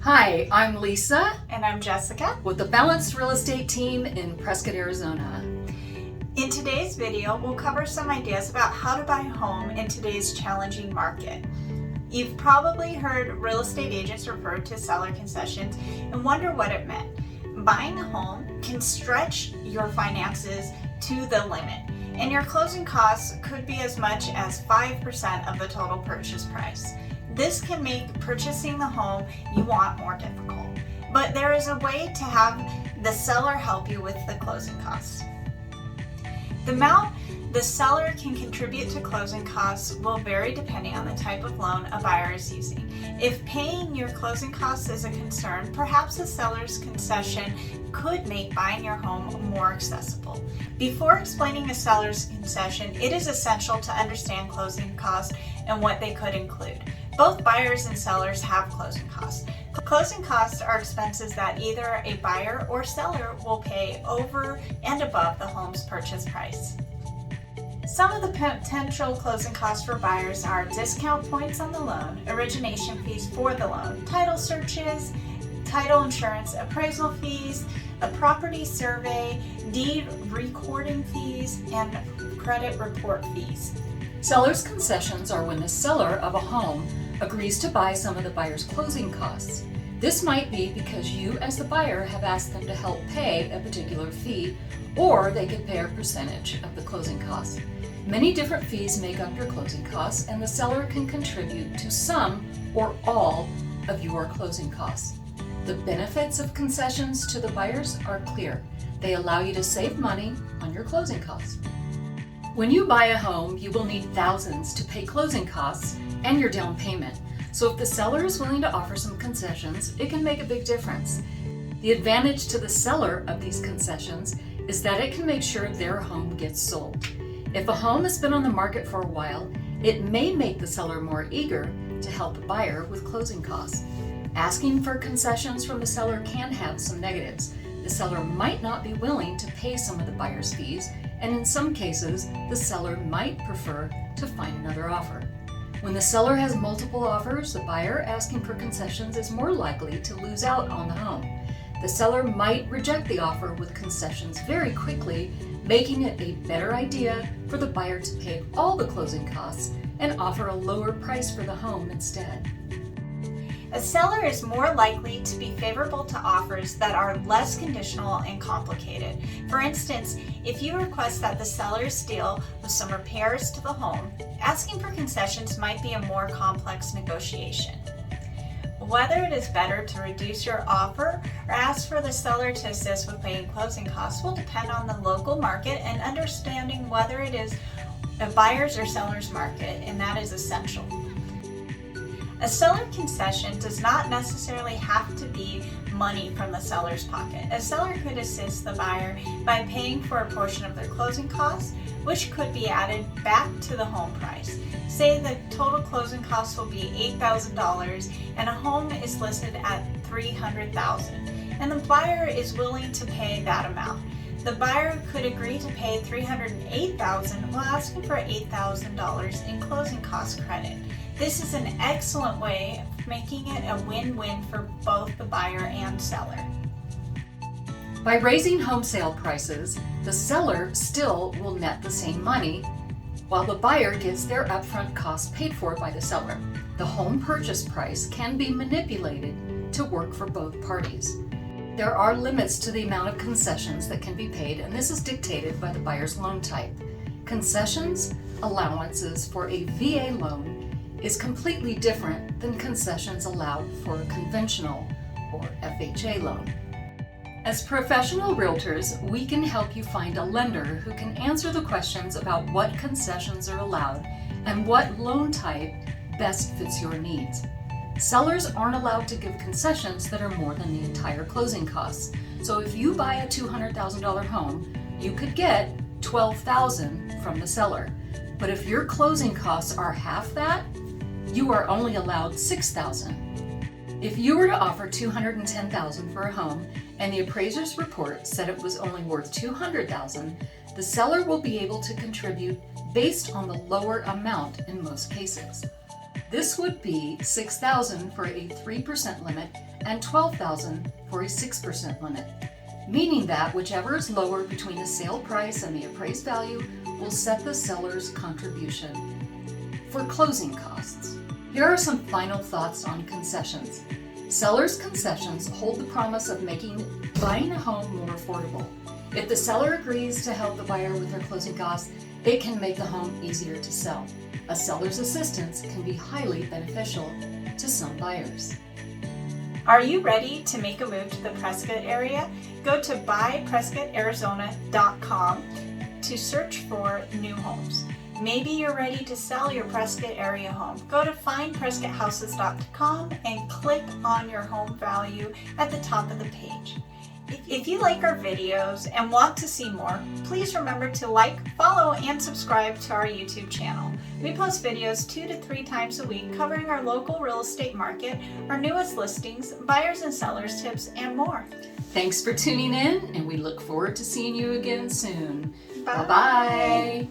Hi, I'm Lisa And I'm Jessica with the Balanced Real Estate Team in Prescott, Arizona. In today's video, we'll cover some ideas about how to buy a home in today's challenging market. You've probably heard real estate agents refer to seller concessions and wonder what it meant. Buying a home can stretch your finances to the limit, and your closing costs could be as much as 5% of the total purchase price. This can make purchasing the home you want more difficult, but there is a way to have the seller help you with the closing costs. The amount the seller can contribute to closing costs will vary depending on the type of loan a buyer is using. If paying your closing costs is a concern, perhaps the seller's concession could make buying your home more accessible. Before explaining a seller's concession, it is essential to understand closing costs and what they could include. Both buyers and sellers have closing costs. Closing costs are expenses that either a buyer or seller will pay over and above the home's purchase price. Some of the potential closing costs for buyers are discount points on the loan, origination fees for the loan, title searches, title insurance, appraisal fees, a property survey, deed recording fees, and credit report fees. Seller's concessions are when the seller of a home agrees to buy some of the buyer's closing costs. This might be because you as the buyer have asked them to help pay a particular fee, or they could pay a percentage of the closing costs. Many different fees make up your closing costs, and the seller can contribute to some or all of your closing costs. The benefits of concessions to the buyers are clear. They allow you to save money on your closing costs. When you buy a home, you will need thousands to pay closing costs and your down payment. So if the seller is willing to offer some concessions, it can make a big difference. The advantage to the seller of these concessions is that it can make sure their home gets sold. If a home has been on the market for a while, it may make the seller more eager to help the buyer with closing costs. Asking for concessions from the seller can have some negatives. The seller might not be willing to pay some of the buyer's fees, and in some cases, the seller might prefer to find another offer. When the seller has multiple offers, the buyer asking for concessions is more likely to lose out on the home. The seller might reject the offer with concessions very quickly, making it a better idea for the buyer to pay all the closing costs and offer a lower price for the home instead. A seller is more likely to be favorable to offers that are less conditional and complicated. For instance, if you request that the sellers deal with some repairs to the home, asking for concessions might be a more complex negotiation. Whether it is better to reduce your offer or ask for the seller to assist with paying closing costs will depend on the local market and understanding whether it is a buyer's or seller's market, and that is essential. A seller concession does not necessarily have to be money from the seller's pocket. A seller could assist the buyer by paying for a portion of their closing costs, which could be added back to the home price. Say the total closing costs will be $8,000 and a home is listed at $300,000, and the buyer is willing to pay that amount. The buyer could agree to pay $308,000 while asking for $8,000 in closing cost credit. This is an excellent way of making it a win-win for both the buyer and seller. By raising home sale prices, the seller still will net the same money, while the buyer gets their upfront costs paid for by the seller. The home purchase price can be manipulated to work for both parties. There are limits to the amount of concessions that can be paid, and this is dictated by the buyer's loan type. Concessions allowances for a VA loan is completely different than concessions allowed for a conventional or FHA loan. As professional realtors, we can help you find a lender who can answer the questions about what concessions are allowed and what loan type best fits your needs. Sellers aren't allowed to give concessions that are more than the entire closing costs. So if you buy a $200,000 home, you could get $12,000 from the seller. But if your closing costs are half that, you are only allowed $6,000. If you were to offer $210,000 for a home and the appraiser's report said it was only worth $200,000, the seller will be able to contribute based on the lower amount in most cases. This would be $6,000 for a 3% limit and $12,000 for a 6% limit, meaning that whichever is lower between the sale price and the appraised value will set the seller's contribution. For closing costs, here are some final thoughts on concessions. Seller's concessions hold the promise of making buying a home more affordable. If the seller agrees to help the buyer with their closing costs, it can make the home easier to sell. A seller's assistance can be highly beneficial to some buyers. Are you ready to make a move to the Prescott area? Go to buyprescottarizona.com to search for new homes. Maybe you're ready to sell your Prescott area home. Go to findprescotthouses.com and click on your home value at the top of the page. If you like our videos and want to see more, please remember to like, follow, and subscribe to our YouTube channel. We post videos 2 to 3 times a week covering our local real estate market, our newest listings, buyers and sellers tips, and more. Thanks for tuning in, and we look forward to seeing you again soon. Bye. Bye-bye.